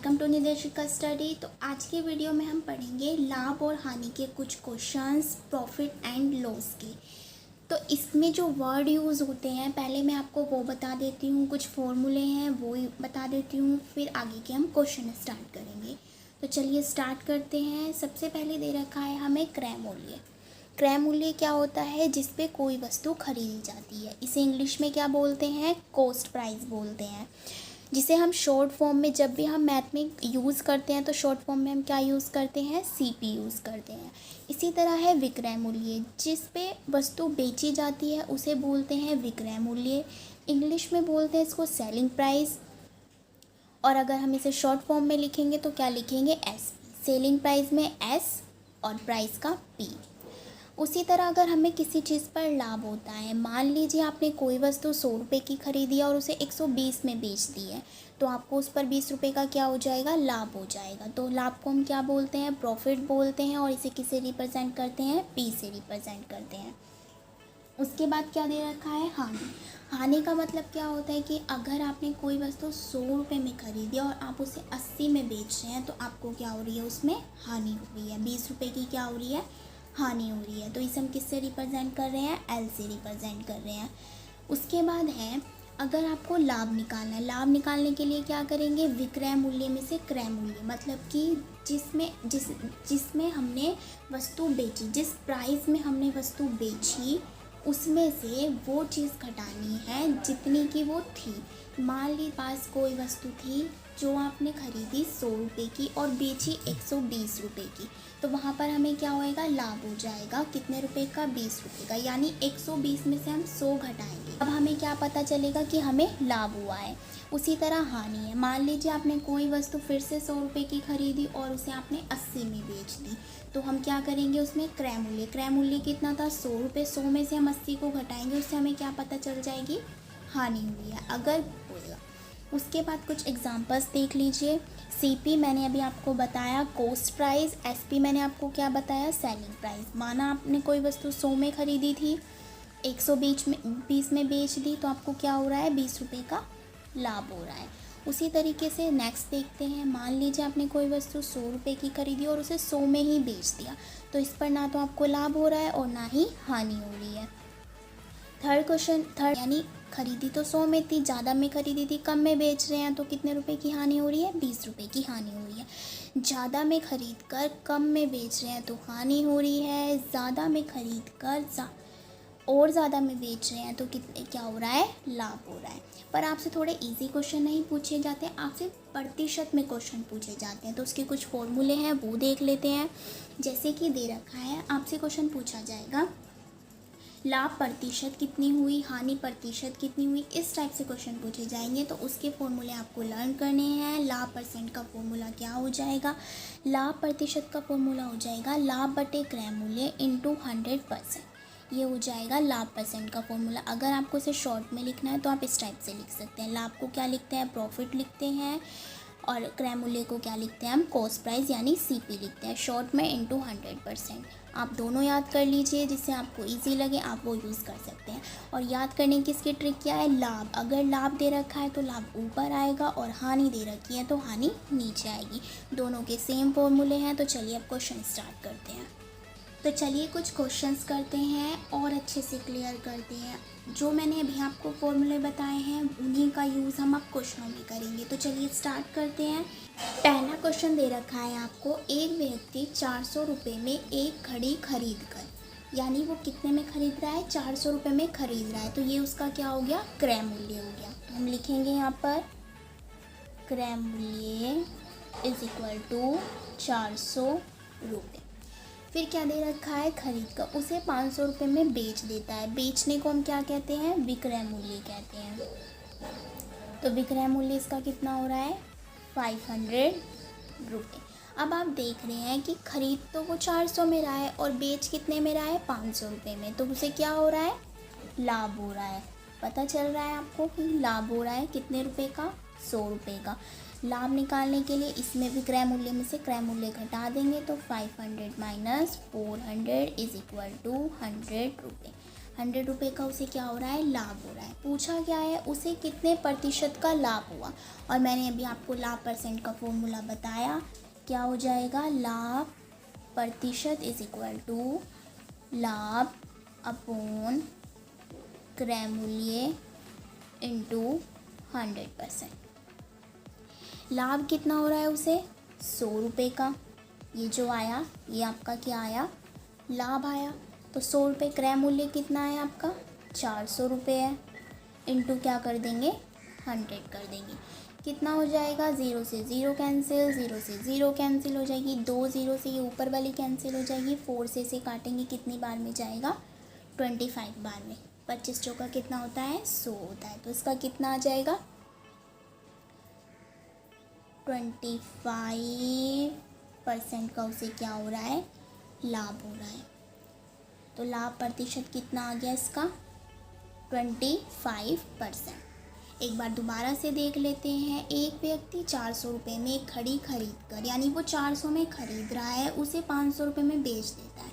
Welcome to निर्देशिका study. तो आज के वीडियो में हम पढ़ेंगे लाभ और हानि के कुछ क्वेश्चंस प्रॉफिट एंड लॉस के। तो इसमें जो वर्ड यूज़ होते हैं पहले मैं आपको वो बता देती हूँ, कुछ फॉर्मूले हैं वो बता देती हूँ, फिर आगे के हम क्वेश्चन स्टार्ट करेंगे। तो चलिए स्टार्ट करते हैं। सबसे पहले दे रखा है हमें क्रय मूल्य। क्रय मूल्य क्या होता है? जिस पे कोई वस्तु खरीदी जाती है। इसे इंग्लिश में क्या बोलते हैं? कॉस्ट प्राइस बोलते हैं। जिसे हम शॉर्ट फॉर्म में जब भी हम मैथ में यूज़ करते हैं तो शॉर्ट फॉर्म में हम क्या यूज़ करते हैं? सीपी यूज़ करते हैं। इसी तरह है विक्रय मूल्य। जिस पे वस्तु बेची जाती है उसे बोलते हैं विक्रय मूल्य। इंग्लिश में बोलते हैं इसको सेलिंग प्राइस। और अगर हम इसे शॉर्ट फॉर्म में लिखेंगे तो क्या लिखेंगे? एस। सेलिंग प्राइस में एस और प्राइस का पी। उसी तरह अगर हमें किसी चीज़ पर लाभ होता है, मान लीजिए आपने कोई वस्तु 100 रुपये की खरीदी है और उसे 120 में बेच दी है, तो आपको उस पर 20 रुपये का क्या हो जाएगा? लाभ हो जाएगा। तो लाभ को हम क्या बोलते हैं? प्रॉफिट बोलते हैं। और इसे किससे रिप्रेजेंट करते हैं? पी से रिप्रेजेंट करते हैं। उसके बाद क्या दे रखा है? हानि। हानि का मतलब क्या होता है कि अगर आपने कोई वस्तु 100 रुपये में खरीदी और आप उसे 80 में बेच रहे हैं तो आपको क्या हो रही है? उसमें हानि हो रही है। 20 रुपये की क्या हो रही है? हानि हो रही है। तो इसे हम किससे रिप्रेजेंट कर रहे हैं? एल से रिप्रेजेंट कर रहे हैं। उसके बाद है अगर आपको लाभ निकालना है, लाभ निकालने के लिए क्या करेंगे? विक्रय मूल्य में से क्रय मूल्य, मतलब कि जिसमें हमने वस्तु बेची, जिस प्राइस में हमने वस्तु बेची उसमें से वो चीज़ घटानी है जितनी की वो थी। मान ली पास कोई वस्तु थी जो आपने खरीदी 100 रुपये की और बेची 120 रुपये की, तो वहाँ पर हमें क्या होएगा? लाभ हो जाएगा। कितने रुपए का? 20 रुपये का। यानी 120 में से हम 100 घटाएंगे। अब हमें क्या पता चलेगा कि हमें लाभ हुआ है। उसी तरह हानि है। मान लीजिए आपने कोई वस्तु फिर से 100 रुपये की खरीदी और उसे आपने 80 में बेच दी, तो हम क्या करेंगे? उसमें क्रय मूल्य। क्रय मूल्य कितना था? 100 रुपये। 100 में से हम 80 को घटाएंगे, उससे हमें क्या पता चल जाएगी? हानि हुई है अगर होगा। उसके बाद कुछ एग्जांपल्स देख लीजिए। सीपी मैंने अभी आपको बताया कॉस्ट प्राइस। एसपी मैंने आपको क्या बताया? Selling price. माना आपने कोई वस्तु 100 में खरीदी थी, 120 में बेच दी, तो आपको क्या हो रहा है? 20 रुपये का लाभ हो रहा है। उसी तरीके से नेक्स्ट देखते हैं। मान लीजिए आपने कोई वस्तु 100 रुपये की खरीदी और उसे 100 में ही बेच दिया, तो इस पर ना तो आपको लाभ हो रहा है और ना ही हानि हो रही है। थर्ड यानी खरीदी तो 100 में थी, ज़्यादा में खरीदी थी, कम में बेच रहे हैं, तो कितने रुपए की हानि हो रही है? 20 रुपये की हानि हो रही है। ज़्यादा में खरीद कर कम में बेच रहे हैं तो हानि हो रही है। ज़्यादा में खरीद कर और ज़्यादा में बेच रहे हैं तो कितने क्या हो रहा है? लाभ हो रहा है। पर आपसे थोड़े इजी क्वेश्चन नहीं पूछे जाते, आपसे प्रतिशत में क्वेश्चन पूछे जाते हैं। तो उसके कुछ फॉर्मूले हैं वो देख लेते हैं। जैसे कि दे रखा है, आपसे क्वेश्चन पूछा जाएगा लाभ प्रतिशत कितनी हुई, हानि प्रतिशत कितनी हुई, इस टाइप से क्वेश्चन पूछे जाएंगे। तो उसके फॉर्मूले आपको लर्न करने हैं। लाभ परसेंट का फॉर्मूला क्या हो जाएगा? लाभ प्रतिशत का फॉर्मूला हो जाएगा लाभ बटे क्रय मूल्य इंटू 100%। ये हो जाएगा लाभ परसेंट का फॉर्मूला। अगर आपको इसे शॉर्ट में लिखना है तो आप इस टाइप से लिख सकते हैं। लाभ को क्या लिखते हैं? प्रॉफिट लिखते हैं। और क्रय मूल्य को क्या लिखते हैं? हम कॉस्ट प्राइस यानी सीपी लिखते हैं शॉर्ट में इंटू 100%। आप दोनों याद कर लीजिए, जिससे आपको इजी लगे आप वो यूज़ कर सकते हैं। और याद करने की इसकी ट्रिक क्या है? लाभ, अगर लाभ दे रखा है तो लाभ ऊपर आएगा और हानि दे रखी है तो हानि नीचे आएगी। दोनों के सेम फॉर्मूले हैं। तो चलिए अब क्वेश्चन स्टार्ट करते हैं। तो चलिए कुछ क्वेश्चंस करते हैं और अच्छे से क्लियर करते हैं। जो मैंने अभी आपको फॉर्मूले बताए हैं उन्हीं का यूज़ हम अब क्वेश्चनों में करेंगे। तो चलिए स्टार्ट करते हैं। पहला क्वेश्चन दे रखा है आपको, एक व्यक्ति 400 रुपये में एक घड़ी खरीद कर, यानी वो कितने में खरीद रहा है? 400 रुपये में खरीद रहा है, तो ये उसका क्या हो गया? क्रय मूल्य हो गया। तो हम लिखेंगे यहाँ पर क्रय मूल्य इज इक्वल टू 400 रुपये। फिर क्या दे रखा है? खरीद कर उसे 500 रुपये में बेच देता है। बेचने को हम क्या कहते हैं? विक्रय मूल्य कहते हैं। तो विक्रय मूल्य इसका कितना हो रहा है? 500 रुपये। अब आप देख रहे हैं कि खरीद तो वो 400 में रहा है और बेच कितने में रहा है? 500 रुपये में। तो उसे क्या हो रहा है? लाभ हो रहा है। पता चल रहा है आपको कि लाभ हो रहा है कितने रुपए का? 100 रुपये का। लाभ निकालने के लिए इसमें भी क्रय मूल्य में से क्रय मूल्य घटा देंगे तो 500 माइनस 400 इज इक्वल टू 100 रुपये। 100 रुपये का उसे क्या हो रहा है, लाभ हो रहा है। पूछा क्या है, उसे कितने प्रतिशत का लाभ हुआ, और मैंने अभी आपको लाभ परसेंट का फॉर्मूला बताया। क्या हो जाएगा, लाभ प्रतिशत इज इक्वल टू लाभ अपॉन क्रय मूल्य इंटू 100%। लाभ कितना हो रहा है उसे, 100 रुपये का। ये जो आया ये आपका क्या आया, लाभ आया। तो 100 रुपये क्रय मूल्य कितना है आपका, 400 रुपये है। इंटू क्या कर देंगे, 100 कर देंगे। कितना हो जाएगा, 0 से 0 कैंसिल, 0 से 0 कैंसिल हो जाएगी, 2 0 से ये ऊपर वाली कैंसिल हो जाएगी, 4 से इसे काटेंगे कितनी बार में जाएगा, 25 बार में। 25 चौका कितना होता है, 100 होता है। तो इसका कितना आ जाएगा, 25% का उसे क्या हो रहा है, लाभ हो रहा है। तो लाभ प्रतिशत कितना आ गया इसका, 25%। एक बार दोबारा से देख लेते हैं। एक व्यक्ति 400 रुपये में एक घड़ी खरीद कर, यानी वो 400 में खरीद रहा है, उसे 500 रुपये में बेच देता है।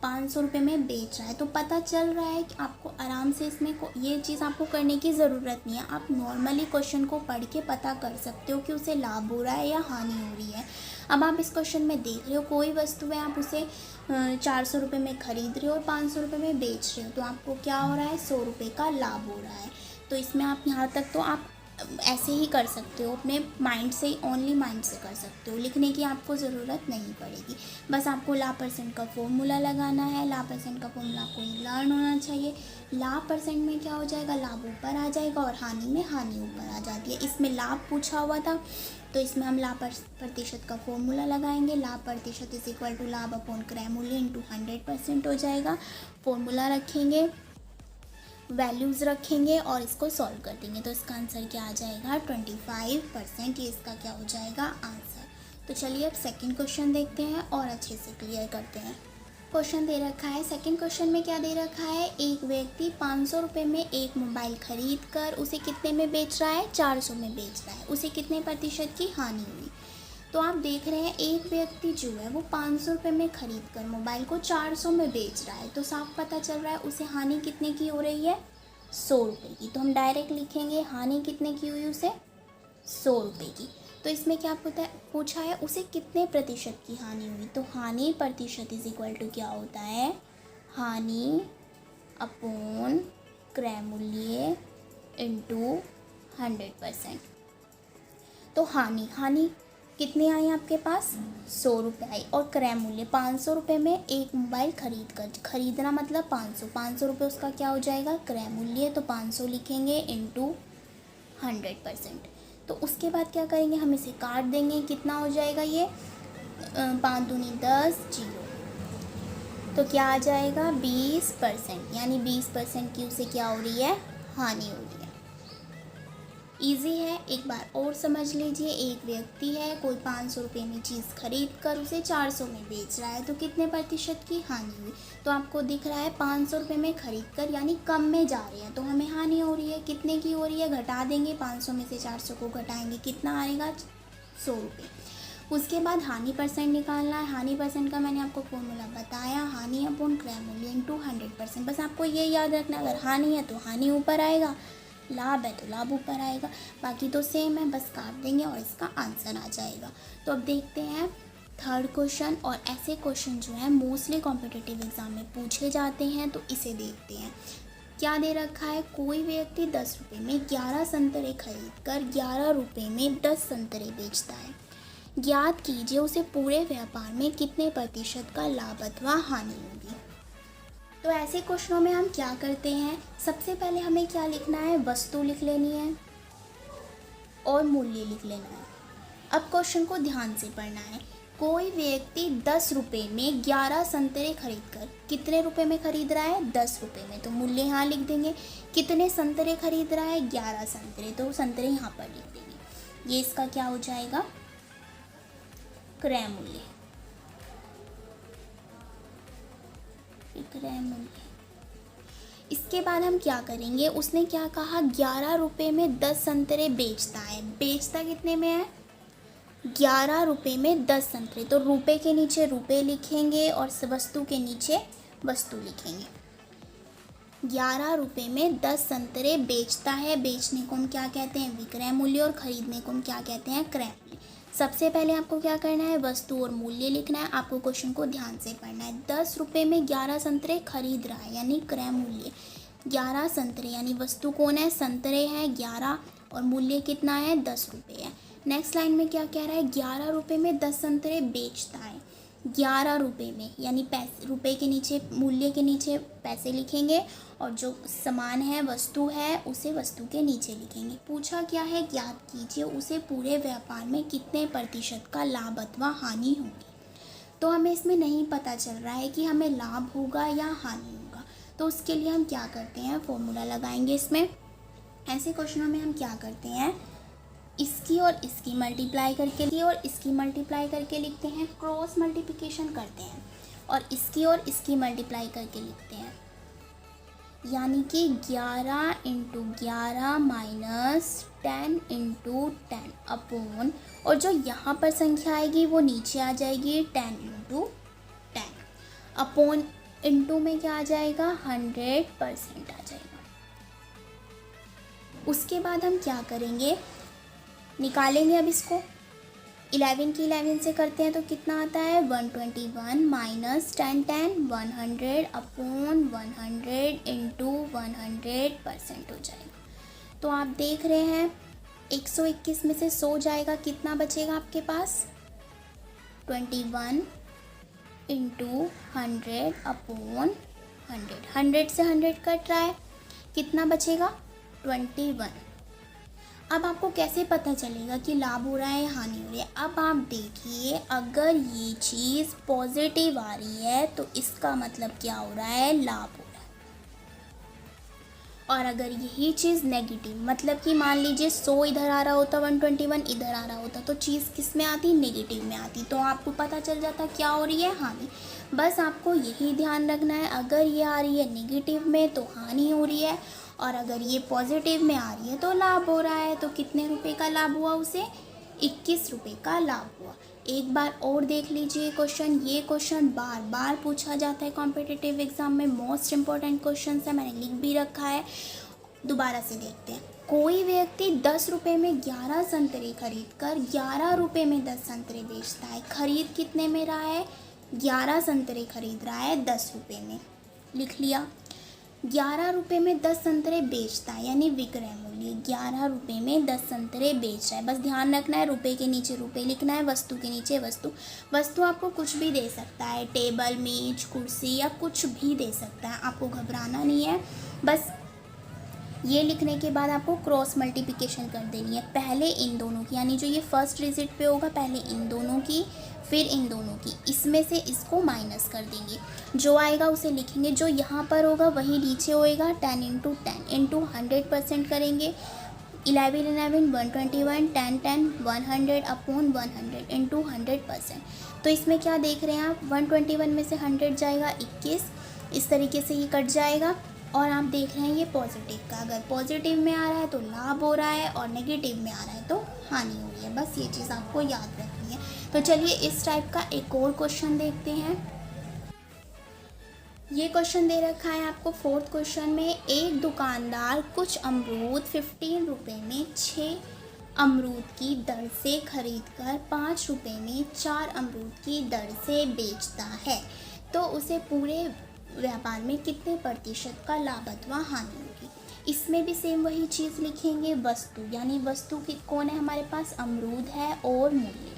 500 रुपये में बेच रहा है, तो पता चल रहा है कि आपको आराम से इसमें ये चीज़ आपको करने की ज़रूरत नहीं है। आप नॉर्मली क्वेश्चन को पढ़ के पता कर सकते हो कि उसे लाभ हो रहा है या हानि हो रही है। अब आप इस क्वेश्चन में देख रहे हो, कोई वस्तु है, आप उसे 400 रुपये में खरीद रहे हो और 500 रुपये में बेच रहे हो, तो आपको क्या हो रहा है, 100 रुपये का लाभ हो रहा है। तो इसमें आप यहाँ तक तो आप ऐसे ही कर सकते हो, अपने माइंड से, ओनली माइंड से कर सकते हो, लिखने की आपको ज़रूरत नहीं पड़ेगी। बस आपको लाभ परसेंट का फॉर्मूला लगाना है। लाभ परसेंट का फॉर्मूला आपको लर्न होना चाहिए। लाभ परसेंट में क्या हो जाएगा, लाभ ऊपर आ जाएगा और हानि में हानि ऊपर आ जाती है। इसमें लाभ पूछा हुआ था, तो इसमें हम लाभ प्रतिशत का फॉर्मूला लगाएंगे। लाभ प्रतिशत इज इक्वल टू लाभ अपॉन क्रय मूल्य इंटू 100% हो जाएगा। फॉर्मूला रखेंगे, वैल्यूज़ रखेंगे और इसको सॉल्व कर देंगे। तो इसका आंसर क्या आ जाएगा, 25%। ये इसका क्या हो जाएगा, आंसर। तो चलिए अब सेकंड क्वेश्चन देखते हैं और अच्छे से क्लियर करते हैं। क्वेश्चन दे रखा है, सेकंड क्वेश्चन में क्या दे रखा है, एक व्यक्ति 500 रुपये में एक मोबाइल खरीद कर उसे कितने में बेच रहा है, 400 में बेच रहा है। उसे कितने प्रतिशत की हानि हुई। तो आप देख रहे हैं, एक व्यक्ति जो है वो 500 रुपये में ख़रीद कर मोबाइल को 400 में बेच रहा है, तो साफ पता चल रहा है उसे हानि कितने की हो रही है, 100 रुपये की। तो हम डायरेक्ट लिखेंगे हानि कितने की हुई उसे, 100 रुपये की। तो इसमें क्या पूछा है, उसे कितने प्रतिशत की हानि हुई। तो हानि प्रतिशत इज इक्वल टू क्या होता है, हानि अपॉन क्रय मूल्य इंटू 100%। तो हानि कितनी आई आपके पास, 100 रुपये आई, और क्रय मूल्य 500 रुपये में एक मोबाइल खरीदना मतलब 500 रुपये उसका क्या हो जाएगा, क्रय मूल्य। तो 500 लिखेंगे इंटू 100%। तो उसके बाद क्या करेंगे, हम इसे काट देंगे, कितना हो जाएगा ये, 5 दूनी 10, 0। तो क्या आ जाएगा, 20%, यानी 20% की उसे क्या हो रही है, हानि हो रही है। इजी है, एक बार और समझ लीजिए। एक व्यक्ति है, कोई 500 रुपये में चीज़ खरीद कर उसे 400 में बेच रहा है, तो कितने प्रतिशत की हानि हुई। तो आपको दिख रहा है 500 रुपये में खरीद कर, यानी कम में जा रहे हैं, तो हमें हानि हो रही है। कितने की हो रही है, घटा देंगे, 500 में से 400 को घटाएंगे, कितना आएगा, 100 रुपये। उसके बाद हानि परसेंट निकालना है। हानि परसेंट का मैंने आपको फॉर्मूला बताया, हानि अपॉन क्रय मूल्य इंटू 100%। बस आपको ये याद रखना, अगर हानि है तो हानि ऊपर आएगा, लाभ है तो लाभ ऊपर आएगा, बाकी तो सेम है, बस काट देंगे और इसका आंसर आ जाएगा। तो अब देखते हैं थर्ड क्वेश्चन। और ऐसे क्वेश्चन जो है मोस्टली कॉम्पिटिटिव एग्जाम में पूछे जाते हैं, तो इसे देखते हैं। क्या दे रखा है, कोई व्यक्ति 10 रुपये में 11 संतरे खरीद कर 11 रुपये में 10 संतरे बेचता है। ज्ञात कीजिए उसे पूरे व्यापार में कितने प्रतिशत का लाभ अथवा हानि होगी। तो ऐसे क्वेश्चनों में हम क्या करते हैं, सबसे पहले हमें क्या लिखना है, वस्तु लिख लेनी है और मूल्य लिख लेना है। अब क्वेश्चन को ध्यान से पढ़ना है। कोई व्यक्ति 10 रुपये में 11 संतरे खरीद कर कितने रुपए में खरीद रहा है, 10 रुपये में। तो मूल्य यहाँ लिख देंगे, कितने संतरे खरीद रहा है, 11 संतरे, तो संतरे यहाँ पर लिख देंगे। ये इसका क्या हो जाएगा, क्रय मूल्य। क्रय मूल्य। इसके बाद हम क्या करेंगे, उसने क्या कहा, 11 रुपये में 10 संतरे बेचता है। बेचता कितने में है, 11 रुपये में 10 संतरे। तो रुपये के नीचे रुपये लिखेंगे और वस्तु के नीचे वस्तु लिखेंगे। 11 रुपये में 10 संतरे बेचता है। बेचने को हम क्या कहते हैं? विक्रय मूल्य। और ख़रीदने को हम क्या कहते हैं? क्रय मूल्य। सबसे पहले आपको क्या करना है? वस्तु और मूल्य लिखना है। आपको क्वेश्चन को ध्यान से पढ़ना है। 10 रुपये में 11 संतरे खरीद रहा है, यानी क्रय मूल्य 11 संतरे, यानी वस्तु कौन है? संतरे हैं 11, और मूल्य कितना है? 10 रुपये है। नेक्स्ट लाइन में क्या कह रहा है? 11 रुपये में 10 संतरे बेचता है। 11 रुपये में, यानी पैसे, रुपये के नीचे, मूल्य के नीचे पैसे लिखेंगे, और जो सामान है, वस्तु है, उसे वस्तु के नीचे लिखेंगे। पूछा क्या है? ज्ञात कीजिए उसे पूरे व्यापार में कितने प्रतिशत का लाभ अथवा हानि होगी। तो हमें इसमें नहीं पता चल रहा है कि हमें लाभ होगा या हानि होगा, तो उसके लिए हम क्या करते हैं? फॉर्मूला लगाएंगे इसमें। ऐसे क्वेश्चनों में हम क्या करते हैं? इसकी और इसकी मल्टीप्लाई करके लिखते हैं, क्रॉस मल्टीप्लिकेशन करते हैं, और इसकी और इसकी मल्टीप्लाई करके लिखते हैं, यानी कि 11 × 11 माइनस 10 × 10 अपॉन, और जो यहाँ पर संख्या आएगी वो नीचे आ जाएगी 10 × 10 अपॉन, इंटू में क्या आ जाएगा? 100% आ जाएगा। उसके बाद हम क्या करेंगे? निकालेंगे अब इसको। 11 की 11 से करते हैं तो कितना आता है? 121 माइनस 10 10 100 अपॉन 100 इंटू 100% हो जाएगा। तो आप देख रहे हैं 121 में से 100 जाएगा, कितना बचेगा आपके पास? 21 इंटू 100 अपॉन 100। 100 से 100 कट रहा है, कितना बचेगा? 21। अब आपको कैसे पता चलेगा कि लाभ हो रहा है या हानि हो रही है? अब आप देखिए, अगर ये चीज़ पॉजिटिव आ रही है तो इसका मतलब क्या हो रहा है? लाभ हो रहा है। और अगर यही चीज़ नेगेटिव, मतलब कि मान लीजिए 100 इधर आ रहा होता, 121 इधर आ रहा होता, तो चीज़ किस में आती? नेगेटिव में आती। तो आपको पता चल जाता क्या हो रही है? हानि। बस आपको यही ध्यान रखना है, अगर ये आ रही है नेगेटिव में तो हानि हो रही है, और अगर ये पॉजिटिव में आ रही है तो लाभ हो रहा है। तो कितने रुपए का लाभ हुआ उसे? 21 रुपये का लाभ हुआ। एक बार और देख लीजिए क्वेश्चन। ये क्वेश्चन बार बार पूछा जाता है कॉम्पिटिटिव एग्जाम में, मोस्ट इम्पॉर्टेंट क्वेश्चन है, मैंने लिख भी रखा है। दोबारा से देखते हैं। कोई व्यक्ति 10 रुपये में 11 संतरे खरीद कर 11 रुपये में 10 संतरे बेचता है। खरीद कितने में रहा है? 11 संतरे खरीद रहा है 10 रुपये में, लिख लिया। 11 रुपये में 10 संतरे बेचता है, यानी विक्रय मूल्य 11 रुपये में 10 संतरे बेच रहा है। बस ध्यान रखना है, रुपये के नीचे रुपये लिखना है, वस्तु के नीचे वस्तु। वस्तु आपको कुछ भी दे सकता है, टेबल, मेज, कुर्सी, या कुछ भी दे सकता है, आपको घबराना नहीं है। बस ये लिखने के बाद आपको क्रॉस मल्टीप्लिकेशन कर देनी है। पहले इन दोनों की, यानी जो ये फर्स्ट डिजिट पे होगा, पहले इन दोनों की, फिर इन दोनों की, इसमें से इसको माइनस कर देंगे, जो आएगा उसे लिखेंगे। जो यहाँ पर होगा वही नीचे होएगा। 10 × 10 इंटू 100% करेंगे। 11 11 121 10 10 100 अपॉन 100 इंटू 100%। तो इसमें क्या देख रहे हैं आप? 121 में से 100 जाएगा 21, इस तरीके से ये कट जाएगा। और आप देख रहे हैं ये पॉजिटिव का, अगर पॉजिटिव में आ रहा है तो लाभ हो रहा है, और नेगेटिव में आ रहा है तो हानि हो रही है। बस ये चीज़ आपको याद रखनी है। तो चलिए इस टाइप का एक और क्वेश्चन देखते हैं। ये क्वेश्चन दे रखा है आपको 4th क्वेश्चन में। एक दुकानदार कुछ अमरूद 15 रुपये में 6 अमरूद की दर से खरीदकर 5 रुपये में 4 अमरूद की दर से बेचता है, तो उसे पूरे व्यापार में कितने प्रतिशत का लाभ अथवा हानि होगी। इसमें भी सेम वही चीज़ लिखेंगे, वस्तु, यानी वस्तु की कौन है हमारे पास? अमरूद है, और मूल्य।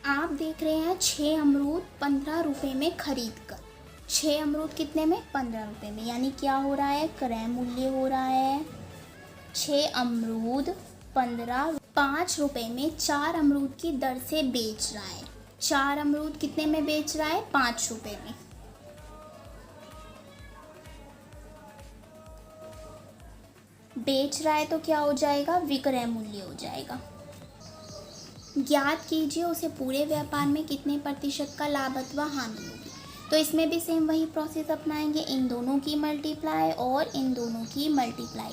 आप देख रहे हैं 6 अमरूद 15 रुपये में खरीद कर, 6 अमरूद कितने में? 15 रुपये में, यानी क्या हो रहा है? क्रय मूल्य हो रहा है। 6 अमरूद 5 रुपये में 4 अमरूद की दर से बेच रहा है। 4 अमरूद कितने में बेच रहा है? 5 रुपये में। बेच रहा है तो क्या हो जाएगा? विक्रय मूल्य हो जाएगा। ज्ञात कीजिए उसे पूरे व्यापार में कितने प्रतिशत का लाभ अथवा हानि होगी। तो इसमें भी सेम वही प्रोसेस अपनाएंगे, इन दोनों की मल्टीप्लाई और इन दोनों की मल्टीप्लाई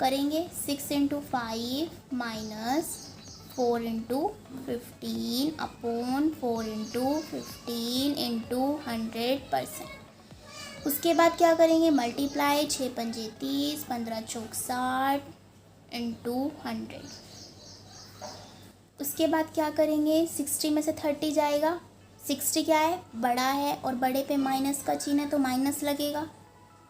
करेंगे। 6 × 5 माइनस 4 × 15 अपॉन 4 × 15 इंटू 100%। उसके बाद क्या करेंगे, मल्टीप्लाई 6 पंजे 30, 15 चौक 60 इंटू 100। उसके बाद क्या करेंगे, 60 में से 30 जाएगा, 60 क्या है, बड़ा है और बड़े पे माइनस का चिन्ह है तो माइनस लगेगा।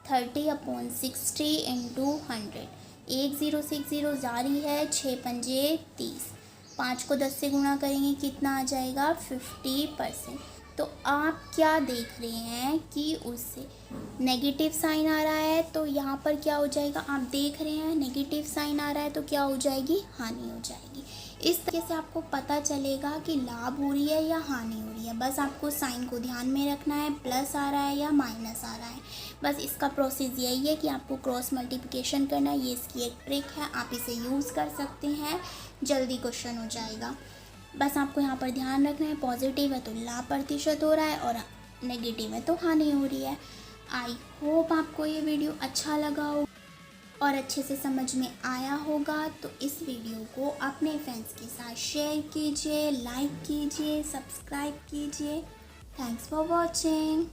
30/60 इंटू 100, 1 0 से 1 0 जारी है, 6 पंजे 30, 5 को 10 से गुणा करेंगे कितना आ जाएगा, 50%। तो आप क्या देख रहे हैं कि उससे नेगेटिव साइन आ रहा है, तो यहाँ पर क्या हो जाएगा, आप देख रहे हैं नेगेटिव साइन आ रहा है तो क्या हो जाएगी, हानि हो जाएगी। इस तरीके से आपको पता चलेगा कि लाभ हो रही है या हानि हो रही है। बस आपको साइन को ध्यान में रखना है, प्लस आ रहा है या माइनस आ रहा है। बस इसका प्रोसेस यही है कि आपको क्रॉस मल्टीप्लिकेशन करना है, ये इसकी एक ट्रिक है, आप इसे यूज़ कर सकते हैं, जल्दी क्वेश्चन हो जाएगा। बस आपको यहाँ पर ध्यान रखना है, पॉजिटिव है तो लाभ प्रतिशत हो रहा है और नेगेटिव है तो हानि हो रही है। आई होप आपको ये वीडियो अच्छा लगा हो और अच्छे से समझ में आया होगा। तो इस वीडियो को अपने फ्रेंड्स के साथ शेयर कीजिए, लाइक कीजिए, सब्सक्राइब कीजिए। Thanks for watching.